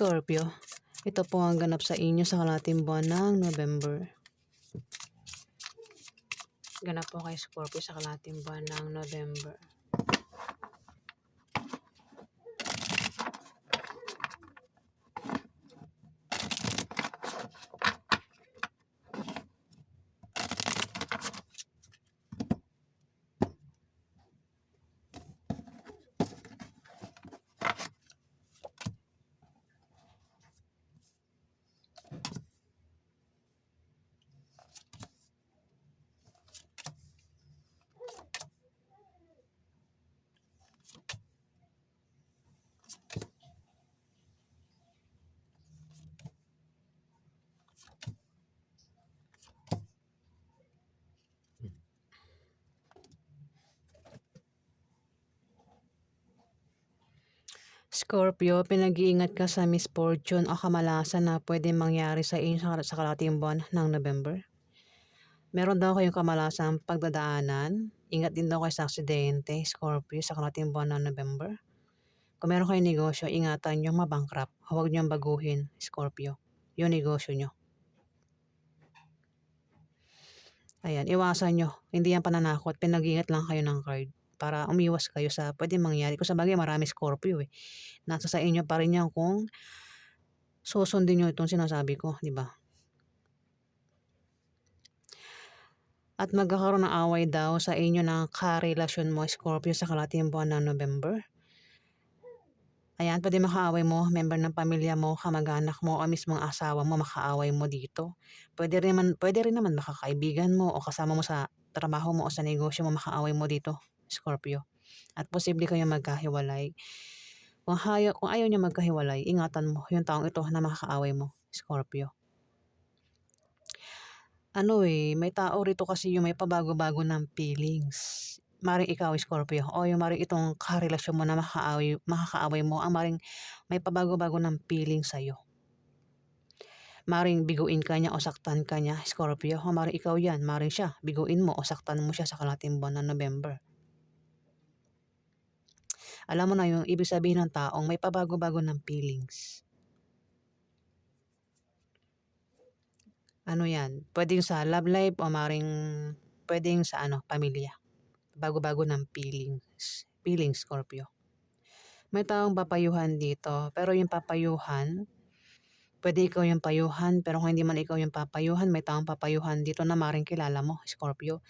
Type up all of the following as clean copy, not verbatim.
Scorpio, ito po ang ganap sa inyo sa kalahating buwan ng November. Ganap po kay Scorpio sa kalahating buwan ng November. Scorpio, pinag-iingat ka sa misfortune o kamalasan na pwede mangyari sa inyo sa kalahating buwan ng November. Meron daw kayong kamalasang pagdadaanan. Ingat din daw kayo sa aksidente, Scorpio, sa kalahating buwan ng November. Kung meron kayong negosyo, ingatan nyo mabankrupt. Huwag nyo baguhin, Scorpio, yung negosyo nyo. Ayan, iwasan nyo. Hindi yan pananakot. Pinag-iingat lang kayo ng card para umiwas kayo sa pwede mangyari. Kung sabagay marami Scorpio eh. Nasa sa inyo pa rin yan kung susundin nyo itong sinasabi ko, di ba? At magkakaroon ng away daw sa inyo ng karelasyon mo, Scorpio, sa kalahating buwan ng November. Ayan, pwede makaaway mo, member ng pamilya mo, kamag-anak mo, o mismong asawa mo, makaaway mo dito. Pwede rin naman makakaibigan mo o kasama mo sa trabaho mo o sa negosyo mo, makaaway mo dito, Scorpio. At posible kayong magkahiwalay. Kung ayaw niya magkahiwalay, ingatan mo yung taong ito na makakaaway mo, Scorpio. May tao rito kasi yung may pabago-bago ng feelings. Maring ikaw, Scorpio, o yung maring itong karelasyon mo na makakaaway mo, ang maring may pabago-bago ng feeling sa'yo. Maring biguin ka niya o saktan ka niya, Scorpio, o maring ikaw yan, maring siya, biguin mo o saktan mo siya sa kalahating buwan ng November. Alam mo na yung ibig sabihin ng taong may pabago-bago ng feelings. Yan, pwedeng sa love life o maring pwedeng sa pamilya. Bago-bago ng feelings, Scorpio. May taong papayuhan dito, pero yung papayuhan, pwede ikaw yung payuhan, pero kung hindi man ikaw yung papayuhan, may taong papayuhan dito na maring kilala mo, Scorpio.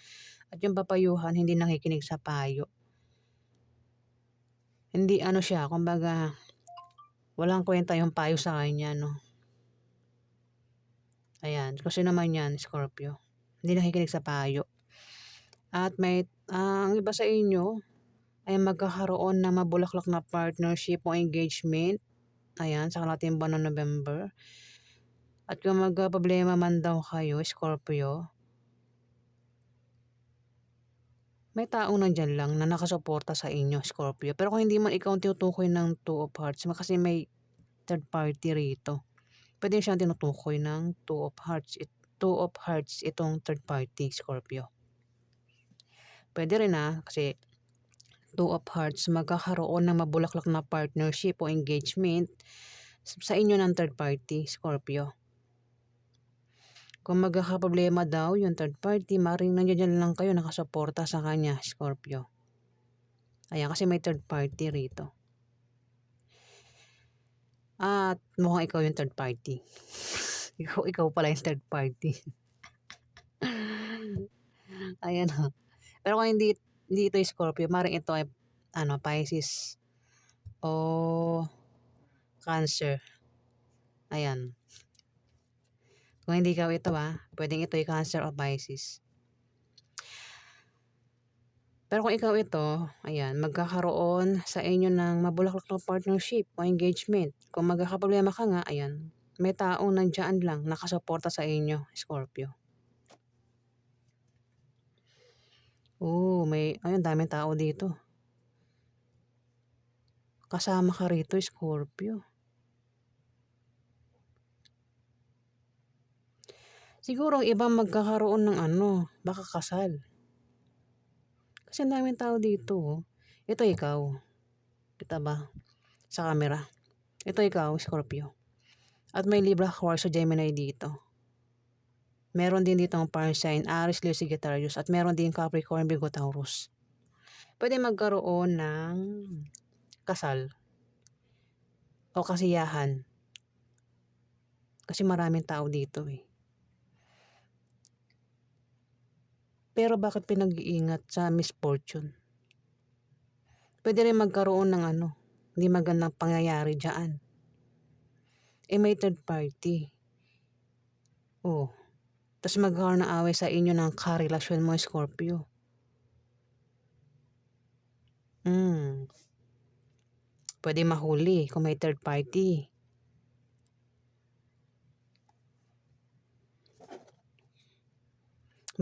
At yung papayuhan, hindi nakikinig sa payo. Hindi siya, kumbaga, walang kwenta yung payo sa kanya, no? Ayan, kasi naman yan, Scorpio. Hindi nakikinig sa payo. At ang iba sa inyo ay magkakaroon na mabulaklak na partnership o engagement. Ayan, sa kalahating buwan ng November. At kung magka-problema man daw kayo, Scorpio, may taong nandyan lang na nakasuporta sa inyo, Scorpio. Pero kung hindi man ikaw tinutukoy ng Two of Hearts, kasi may third party rito. Pwede siyang tinutukoy ng Two of Hearts. Two of Hearts itong third party, Scorpio. Pwede rin kasi Two of Hearts, magkakaroon ng mabulaklak na partnership o engagement sa inyo ng third party, Scorpio. Kung magkakaproblema daw yung third party, maring nandiyan lang kayo nakasuporta sa kanya, Scorpio. Ayan, kasi may third party rito. At mukhang ikaw yung third party. ikaw pala yung third party. Ayan ha. Pero kung hindi ito yung Scorpio, maring ito ay Pisces o Cancer. Ayan. Kung hindi ikaw ito pwedeng ito yung Cancer o Pisces. Pero kung ikaw ito, ayan, magkakaroon sa inyo ng mabulaklak na partnership o engagement. Kung magkakaproblema ka nga, ayan, may taong nandiyan lang nakasuporta sa inyo, Scorpio. Daming tao dito. Kasama ka rito, Scorpio. Siguro ang iba magkakaroon ng baka kasal. Kasi ang daming tao dito. Ito ikaw. Kita ba? Sa camera. Ito ikaw, Scorpio. At may Libra, Aquarius, Gemini dito. Meron din dito ang fire sign, Aries, Leo, Sagittarius, at meron din Capricorn, Virgo, Taurus. Pwede magkaroon ng kasal o kasiyahan. Kasi maraming tao dito eh. Pero bakit pinag-iingat sa misfortune? Pwede rin magkaroon ng hindi magandang pangyayari dyan. May third party. Tas magkakaroon ng away sa inyo ng karelasyon mo, Scorpio. Pwede mahuli kung may third party.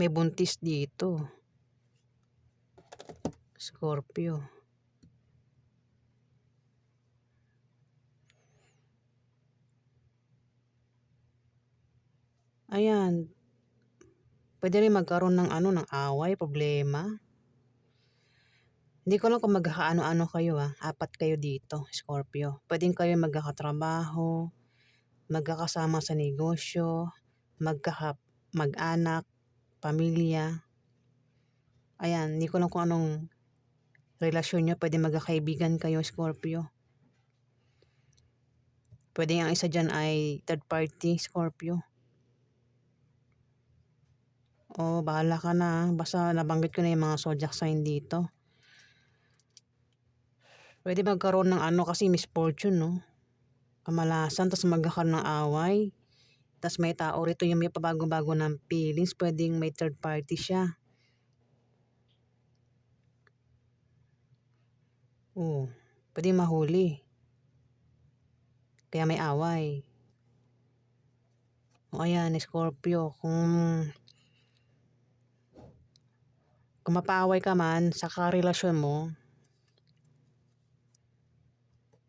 May buntis dito, Scorpio. Ayan. Pwede rin magkaroon ng ng away, problema. Hindi ko lang kung magkakaano-ano kayo 4 kayo dito, Scorpio. Pwedeng kayo magkakatrabaho, magkakasama sa negosyo, mag-anak, pamilya. Ayan, hindi ko lang kung anong relasyon nyo. Pwede magkakaibigan kayo, Scorpio. Pwede ang isa dyan ay third party, Scorpio. Bahala ka na. Basta nabanggit ko na yung mga zodiac sign dito. Pwede magkaroon ng kasi misfortune, no? Kamalasan, tas magkakaroon ng away. Tas may tao rito yung may pabago-bago ng feelings. Pwedeng may third party siya. Pwede mahuli. Kaya may away. Ayan, Scorpio. Kung mapaaway ka man sa karelasyon mo,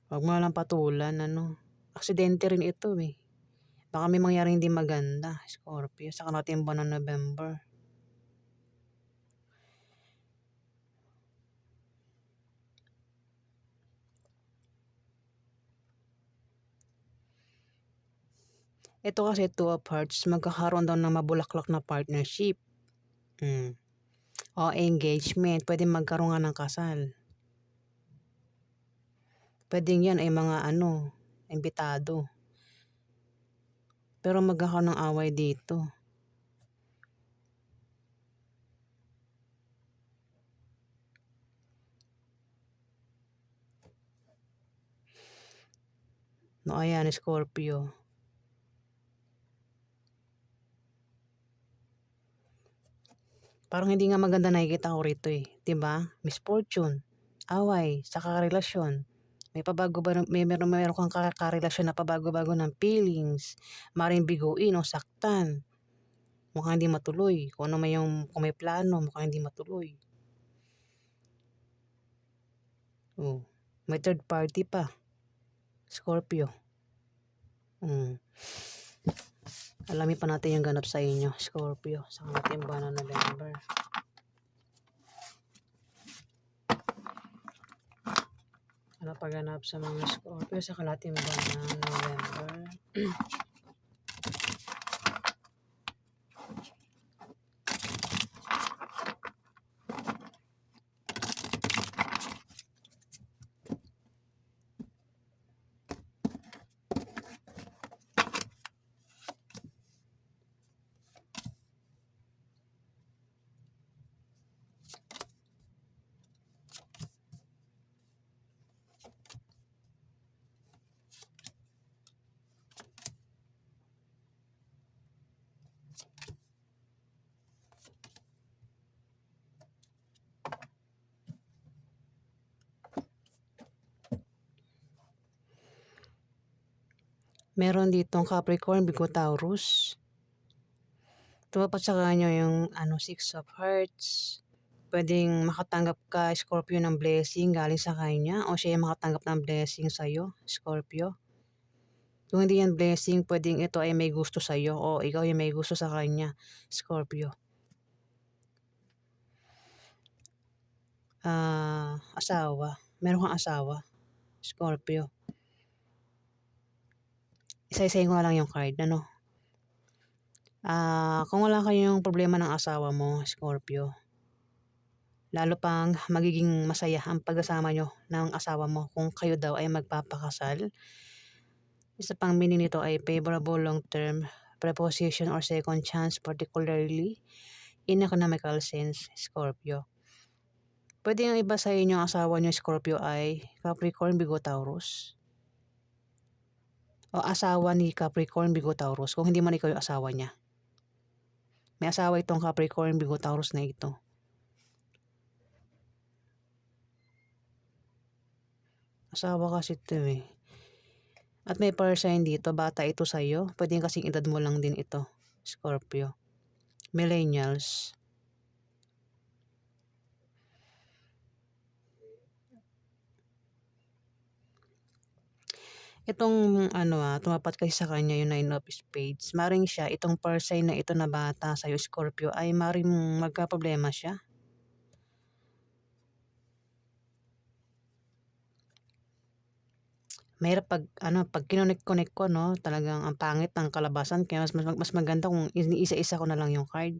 huwag mo lang patulan, Aksidente rin ito eh. Baka may mangyaring hindi maganda, Scorpio, sa karating buwan ng November. Ito kasi 2 of Hearts, magkakaroon daw ng mabulaklak na partnership. O engagement, pwede magkaroon nga ng kasal. Pwedeng yan ay mga imbitado. Pero magkakaroon ng away dito. Ayan, Scorpio. Parang hindi nga maganda nakikita ko rito eh. 'Di ba? Misfortune, away, sa karelasyon. Meron kang karelasyon na pabago-bago ng feelings. Maring biguin o saktan. Mukhang hindi matuloy. Kung may plano, mukhang hindi matuloy. May third party pa, Scorpio. Alamin pa natin yung ganap sa inyo, Scorpio, sa ating buwan ng November. Ano pa ganap sa mga Scorpio sa kalating buwan ng November? Meron ditong Capricorn, Virgo, Taurus. Tumapat sa kanya yung 6 of Hearts. Pwedeng makatanggap ka, Scorpio, ng blessing galing sa kanya o siya yung makatanggap ng blessing sa'yo, Scorpio. Kung hindi yan blessing, pwedeng ito ay may gusto sa'yo o ikaw yung may gusto sa kanya, Scorpio. Asawa. Meron kang asawa, Scorpio. Isa-isahin ko na lang yung card, ano. Kung wala kayong problema ng asawa mo, Scorpio, lalo pang magiging masaya ang pagkasama niyo ng asawa mo kung kayo daw ay magpapakasal. Isa pang meaning nito ay favorable long-term preposition or second chance, particularly in economical sense, Scorpio. Pwede yung iba sa inyo ang asawa niyo, Scorpio, ay Capricorn, Virgo, Taurus. O asawa ni Capricorn, Virgo, Taurus kung hindi man ikaw yung asawa niya. May asawa itong Capricorn, Virgo, Taurus na ito. Asawa kasi ito eh. At may fire sign dito, bata ito sa'yo. Pwede kasing edad mo lang din ito, Scorpio. Millennials. Itong tumapat kasi sa kanya yung 9 of spades. Maring siya, itong fire sign na ito na bata sa'yo, Scorpio, ay maring magkaproblema siya. Mahirap pag kinonek-konek ko, no, talagang ang pangit ng kalabasan. Kaya mas maganda kung isa-isa ko na lang yung card.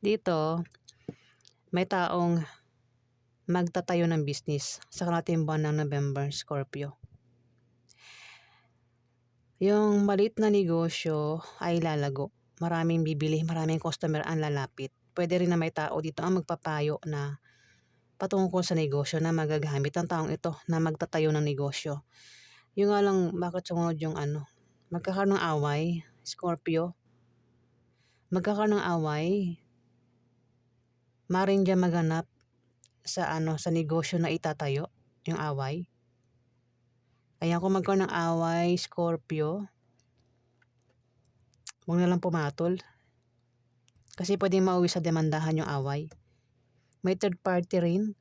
Dito, may taong magtatayo ng business sa kalating buwan ng November, Scorpio. Yung maliit na negosyo ay lalago. Maraming bibili, maraming customer ang lalapit. Pwede rin na may tao dito ang magpapayo na patungkol sa negosyo na magagamit ng taong ito na magtatayo ng negosyo. Yung nga lang, bakit sumunod yung magkakaroon ng away, Scorpio. Magkakaroon ng away. Maring dyan maganap sa negosyo na itatayo, yung away. Ayan, kung magkaroon ng away, Scorpio, huwag na lang pumatol. Kasi pwedeng mauwi sa demandahan yung away. May third party rin.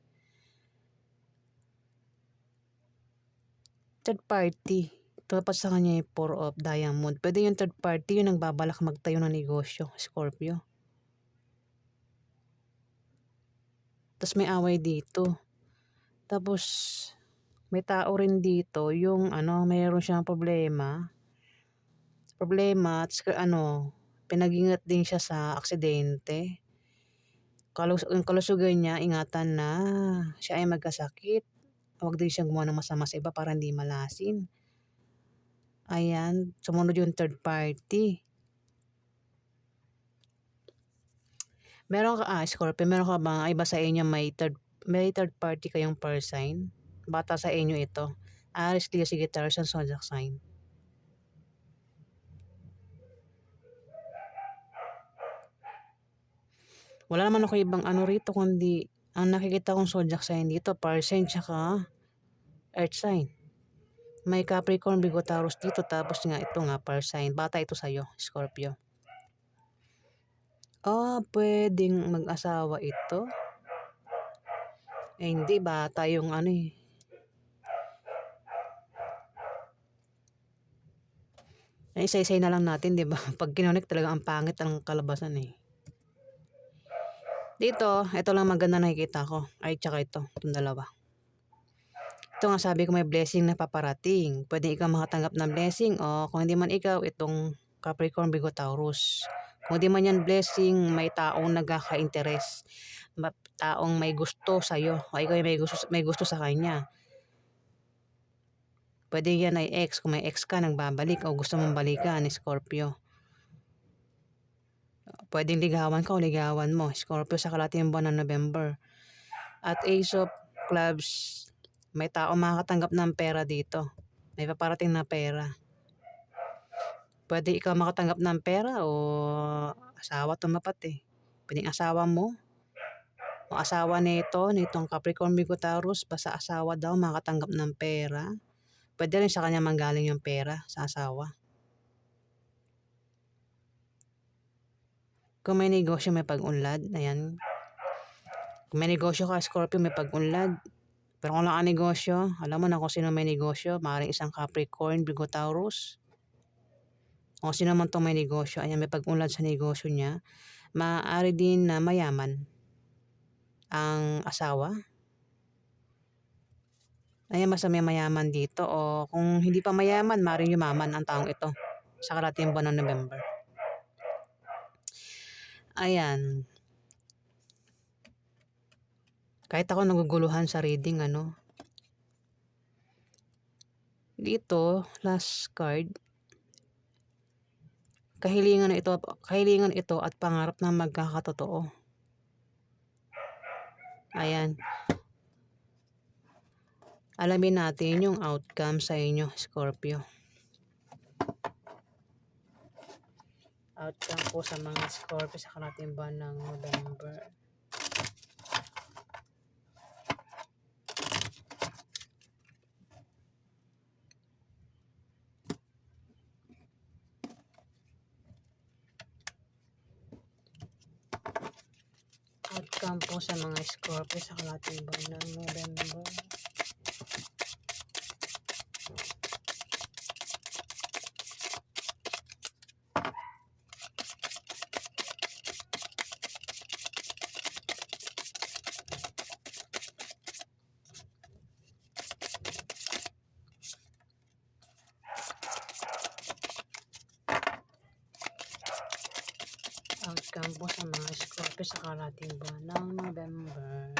Third party. Dapat sa kanya yung 4 of diamond. Pwede yung third party yung nagbabalak magtayo ng negosyo, Scorpio. Tapos may away dito. Tapos may tao rin dito yung mayroon siyang problema. Tapos pinag-ingat din siya sa aksidente. Yung kalusugan niya, ingatan na siya ay magkasakit. Huwag din siyang gumawa ng masama sa iba para hindi malasin. Ayan, sumunod yung third party. Scorpio, meron ka bang iba sa inyo may third party kayong person? Bata sa inyo ito. Aries, Leo, Sagittarius, and Zodiac sign. Wala naman ako ibang rito kundi ang nakikita kong zodiac sign dito, fire sign tsaka earth sign. May Capricorn, Virgo, Taurus dito, tapos nga ito nga fire sign. Bata ito sa'yo, Scorpio. Pwedeng mag-asawa ito. Hindi, bata yung isa-isay na lang natin, di ba? Pag kinonek talaga ang pangit ang kalabasan eh. Dito, ito lang maganda nakikita ko. Ay, tsaka itong dalawa. Ito nga sabi ko may blessing na paparating. Pwede ikaw makatanggap ng blessing o kung hindi man ikaw, itong Capricorn, Virgo, Taurus. Kung hindi man yan blessing, may taong nagkaka-interes. Taong may gusto sa'yo o ikaw may gusto sa kanya. Pwede yan ay ex. Kung may ex ka, nagbabalik o gusto mong balikan, Scorpio. Pwedeng ligawan ka o ligawan mo, Scorpio, sa kalating buwan ng November. At Ace of Clubs, may tao makakatanggap ng pera dito. May paparating na pera. Pwede ikaw makatanggap ng pera o asawa tumapat eh. Pwedeng asawa mo o asawa nitong Capricorn, Virgo, Taurus, basta asawa daw makatanggap ng pera. Pwede rin sa kanya manggaling yung pera sa asawa. Kung may negosyo, may pag-unlad. Ayan. Kung may negosyo ka, Scorpio, may pag-unlad. Pero kung wala ka negosyo, alam mo na kung sino may negosyo. Maaaring isang Capricorn, Virgo, Taurus. O sino man itong may negosyo. Ayan, may pag-unlad sa negosyo niya. Maaari din na mayaman ang asawa. Ayan, basta may mayaman dito o kung hindi pa mayaman, maaaring yumaman ang taong ito sa kalahating buwan ng November. Ayan. Kahit ako naguguluhan sa reading ano. Dito, last card. Kahilingan ito at pangarap na magkakatotoo. Ayan. Alamin natin yung outcome sa inyo, Scorpio. Outcome po sa mga Scorpio sa kalahating buwan ng November. Outcome po sa mga Scorpio sa kalahating buwan ng November. Outcome po sa mga Scorpio sa kalahating buwan ng November.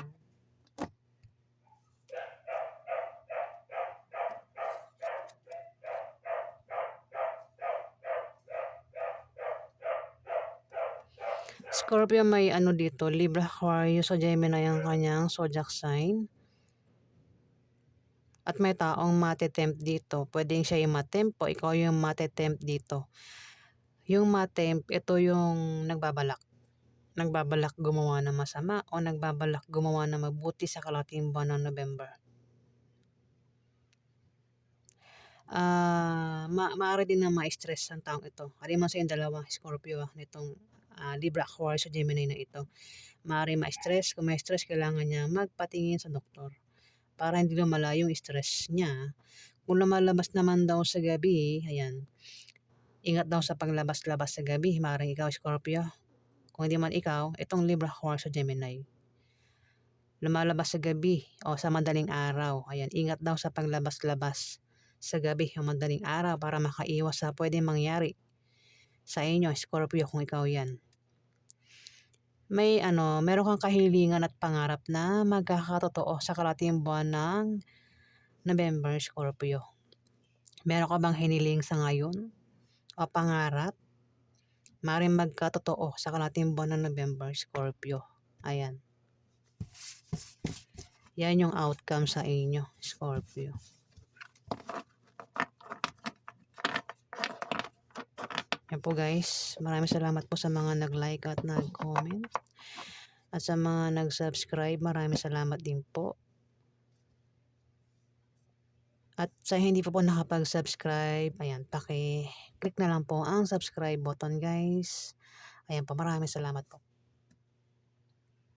Scorpio may ano dito, Libra, Aquarius, o Gemini ang kanyang zodiac sign. At may taong matetempt dito. Pwedeng siya yung matempt o ikaw yung matetempt dito. Yung matempt, ito yung nagbabalak. Nagbabalak gumawa ng masama o nagbabalak gumawa ng mabuti sa kalahating buwan ng November. Maaari din na ma-stress ang taong ito. Aliman sa yung dalawa, Scorpio, nitong Libra, Aquarius, o Gemini na ito. Maaari ma-stress. Kung may stress, kailangan niya magpatingin sa doktor para hindi lumala yung stress niya. Kung lumalabas naman daw sa gabi, ayan, ingat daw sa paglabas-labas sa gabi. Maaaring ikaw, Scorpio. Kung hindi man ikaw, itong Libra, Aquarius, o Gemini. Lumalabas sa gabi o sa madaling araw. Ayan, ingat daw sa paglabas-labas sa gabi o madaling araw para makaiwas sa pwedeng mangyari sa inyo, Scorpio, kung ikaw yan. Meron kang kahilingan at pangarap na magkakatotoo sa kalahating buwan ng November, Scorpio. Meron ka bang hiniling sa ngayon o pangarap? Maaaring magkatotoo sa kalahating buwan ng November, Scorpio. Ayan. Yan yung outcome sa inyo, Scorpio. Yan po guys. Maraming salamat po sa mga nag-like at nag-comment. At sa mga nag-subscribe, maraming salamat din po. At sa hindi pa po nakapag-subscribe, ayan, paki-click na lang po ang subscribe button guys. Ayan po, maraming salamat po.